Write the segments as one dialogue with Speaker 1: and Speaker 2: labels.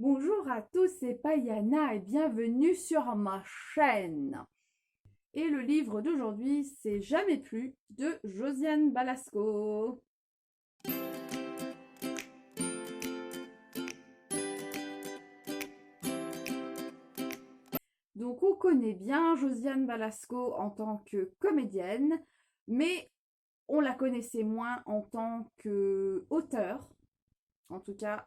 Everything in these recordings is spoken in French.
Speaker 1: Bonjour à tous, c'est Payana et bienvenue sur ma chaîne. Et le livre d'aujourd'hui, c'est Jamais plus de Josiane Balasco. Donc on connaît bien Josiane Balasco en tant que comédienne, mais on la connaissait moins en tant qu'auteure. En tout cas,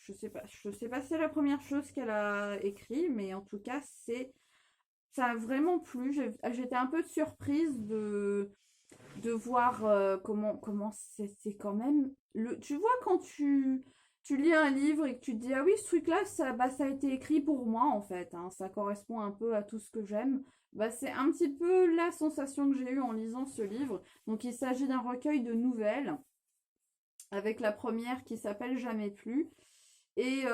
Speaker 1: je sais pas si c'est la première chose qu'elle a écrit, mais en tout cas, ça a vraiment plu. J'étais un peu surprise de voir comment c'est quand même. Tu vois, quand tu lis un livre et que tu te dis, ah oui, ce truc-là, ça a été écrit pour moi, en fait, hein, ça correspond un peu à tout ce que j'aime. Bah, c'est un petit peu la sensation que j'ai eue en lisant ce livre. Donc, il s'agit d'un recueil de nouvelles, avec la première qui s'appelle Jamais plus. Et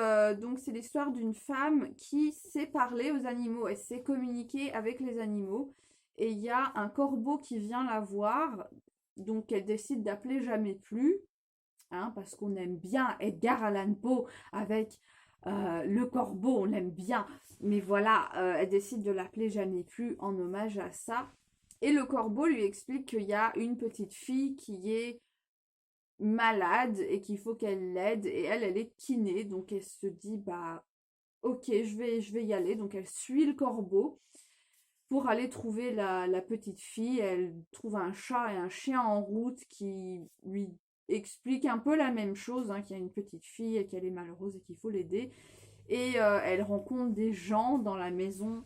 Speaker 1: donc, c'est l'histoire d'une femme qui sait parler aux animaux, elle sait communiquer avec les animaux. Et il y a un corbeau qui vient la voir, donc elle décide d'appeler Jamais plus, hein, parce qu'on aime bien Edgar Allan Poe avec le corbeau, on l'aime bien. Mais voilà, elle décide de l'appeler Jamais plus en hommage à ça. Et le corbeau lui explique qu'il y a une petite fille qui est malade et qu'il faut qu'elle l'aide. Et elle est kiné, donc elle se dit, bah ok, je vais y aller. Donc elle suit le corbeau pour aller trouver la petite fille. Elle trouve un chat et un chien en route qui lui explique un peu la même chose, hein, qu'il y a une petite fille et qu'elle est malheureuse et qu'il faut l'aider. Et elle rencontre des gens dans la maison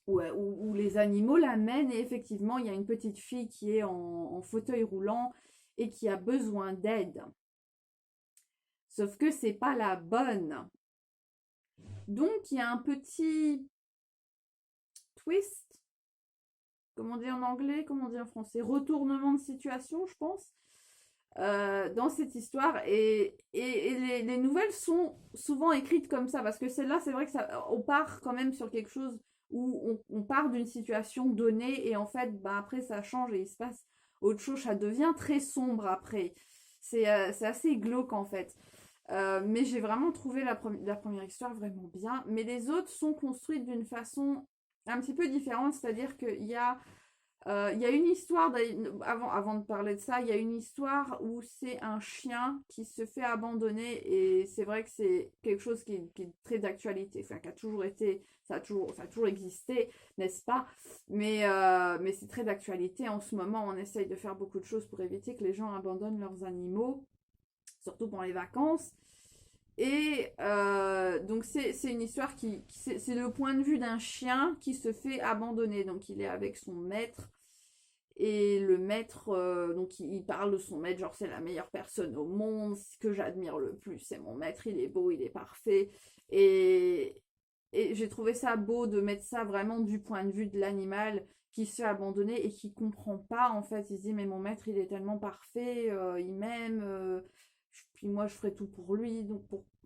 Speaker 1: où les animaux l'amènent. Et effectivement, il y a une petite fille qui est en fauteuil roulant et qui a besoin d'aide. Sauf que c'est pas la bonne. Donc il y a un petit twist, comment on dit en anglais, comment on dit en français, retournement de situation, je pense, dans cette histoire. Et les nouvelles sont souvent écrites comme ça, parce que celle-là, c'est vrai que on part quand même sur quelque chose où on part d'une situation donnée, et en fait, bah, après, ça change et il se passe autre chose, ça devient très sombre après. C'est assez glauque en fait. Mais j'ai vraiment trouvé la première histoire vraiment bien. Mais les autres sont construites d'une façon un petit peu différente, c'est-à-dire qu'il y a une histoire, avant de parler de ça, il y a une histoire où c'est un chien qui se fait abandonner, et c'est vrai que c'est quelque chose qui est très d'actualité, enfin qui a toujours été, ça a toujours existé, n'est-ce pas? Mais c'est très d'actualité. En ce moment, on essaye de faire beaucoup de choses pour éviter que les gens abandonnent leurs animaux, surtout pendant les vacances. Et donc c'est une histoire c'est le point de vue d'un chien qui se fait abandonner. Donc il est avec son maître, et le maître, donc il parle de son maître, genre c'est la meilleure personne au monde, ce que j'admire le plus, c'est mon maître, il est beau, il est parfait. Et, et j'ai trouvé ça beau de mettre ça vraiment du point de vue de l'animal qui se fait abandonner et qui comprend pas en fait. Il se dit, mais mon maître il est tellement parfait, il m'aime, puis moi je ferai tout pour lui,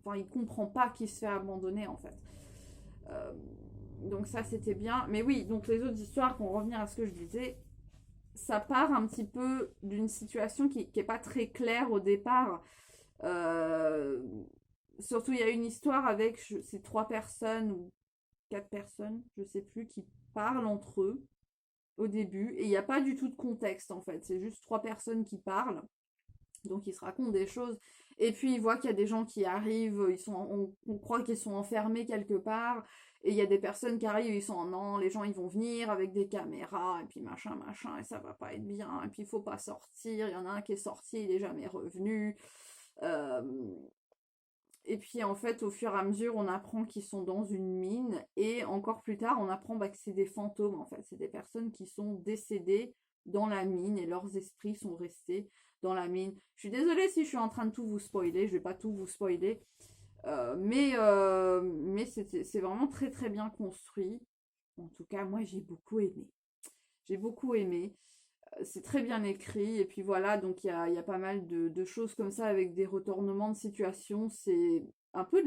Speaker 1: enfin il comprend pas qu'il se fait abandonner en fait. Euh, donc ça c'était bien. Mais oui, donc les autres histoires, pour revenir à ce que je disais, ça part un petit peu d'une situation qui est pas très claire au départ. Euh, Surtout, il y a une histoire avec ces trois personnes ou quatre personnes, je sais plus, qui parlent entre eux au début. Et il n'y a pas du tout de contexte en fait. C'est juste trois personnes qui parlent. Donc ils se racontent des choses. Et puis ils voient qu'il y a des gens qui arrivent, on croit qu'ils sont enfermés quelque part. Et il y a des personnes qui arrivent, ils sont en non, les gens ils vont venir avec des caméras, et puis machin, machin, et ça va pas être bien, et puis il faut pas sortir. Il y en a un qui est sorti, il est jamais revenu. Euh, et puis en fait, au fur et à mesure, on apprend qu'ils sont dans une mine, et encore plus tard, on apprend bah, que c'est des fantômes en fait. C'est des personnes qui sont décédées dans la mine et leurs esprits sont restés dans la mine. Je suis désolée si je suis en train de tout vous spoiler, je vais pas tout vous spoiler, mais c'est vraiment très très bien construit. En tout cas, moi j'ai beaucoup aimé. J'ai beaucoup aimé. C'est très bien écrit. Et puis voilà, donc il y a pas mal de choses comme ça avec des retournements de situation. C'est un peu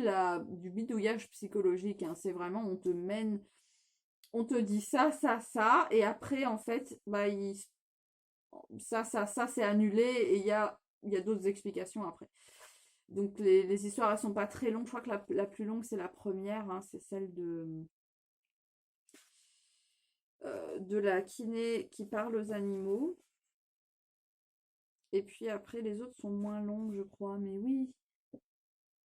Speaker 1: du bidouillage psychologique, hein. C'est vraiment, on te dit ça, ça, ça. Et après, en fait, bah, ça, c'est annulé. Et il y a d'autres explications après. Donc les histoires, elles sont pas très longues. Je crois que la plus longue, c'est la première, hein, c'est celle de la kiné qui parle aux animaux. Et puis après, les autres sont moins longues, je crois. Mais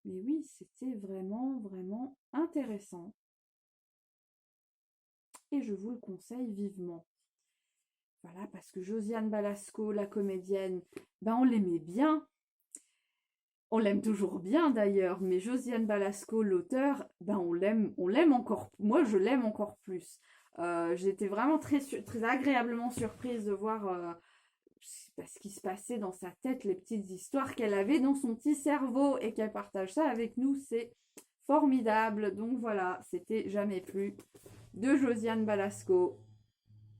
Speaker 1: oui, c'était vraiment, vraiment intéressant. Et je vous le conseille vivement. Voilà, parce que Josiane Balasco, la comédienne, ben on l'aimait bien. On l'aime toujours bien d'ailleurs, mais Josiane Balasco, l'auteur, ben on l'aime encore. Moi, je l'aime encore plus. J'ai été vraiment très agréablement surprise de voir ce qui se passait dans sa tête, les petites histoires qu'elle avait dans son petit cerveau et qu'elle partage ça avec nous. C'est formidable. Donc voilà, c'était Jamais plus de Josiane Balasco.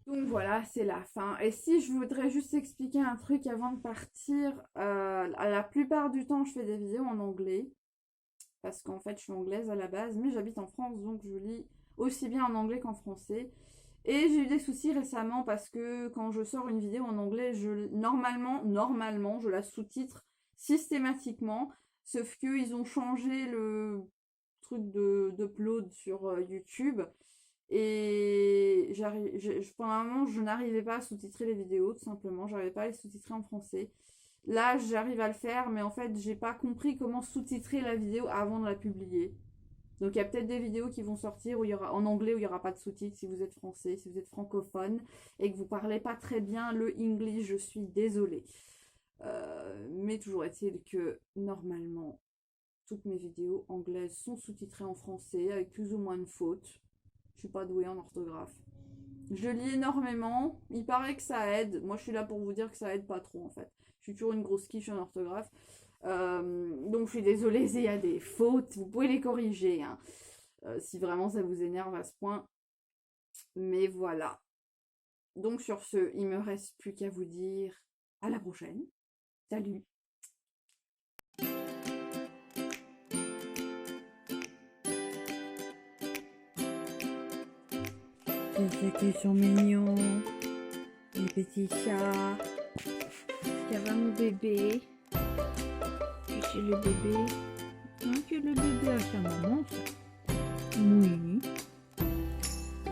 Speaker 1: Donc voilà, c'est la fin. Et si je voudrais juste expliquer un truc avant de partir, la plupart du temps, je fais des vidéos en anglais. Parce qu'en fait, je suis anglaise à la base, mais j'habite en France, donc je lis aussi bien en anglais qu'en français. Et j'ai eu des soucis récemment parce que quand je sors une vidéo en anglais, normalement, je la sous-titre systématiquement. Sauf qu'ils ont changé le truc d'upload sur YouTube. Et pendant un moment, je n'arrivais pas à sous-titrer les vidéos, tout simplement. J'arrivais pas à les sous-titrer en français. Là, j'arrive à le faire, mais en fait, j'ai pas compris comment sous-titrer la vidéo avant de la publier. Donc, il y a peut-être des vidéos qui vont sortir où il y aura, en anglais où il n'y aura pas de sous-titres si vous êtes français, si vous êtes francophone et que vous parlez pas très bien le English, je suis désolée. Mais toujours est-il que normalement, toutes mes vidéos anglaises sont sous-titrées en français avec plus ou moins de fautes. Je suis pas douée en orthographe. Je lis énormément. Il paraît que ça aide. Moi, je suis là pour vous dire que ça aide pas trop, en fait. Je suis toujours une grosse quiche en orthographe. Donc, je suis désolée s'il y a des fautes. Vous pouvez les corriger, hein, si vraiment ça vous énerve à ce point. Mais voilà. Donc, sur ce, il me reste plus qu'à vous dire à la prochaine. Salut! Ils sont mignons, les petits chats. Il y a mon bébé. Puis c'est le bébé. Hein, c'est le bébé à sa maman, ça. Oui.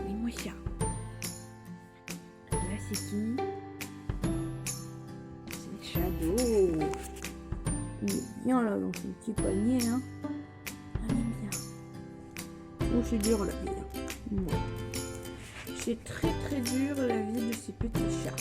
Speaker 1: Oui, moi ça. Là, c'est qui? C'est Shadow. Il est bien là dans son petit panier, hein. On aime bien. Oh, c'est dur la vie. Ouais. C'est très dur la vie de ces petits chats.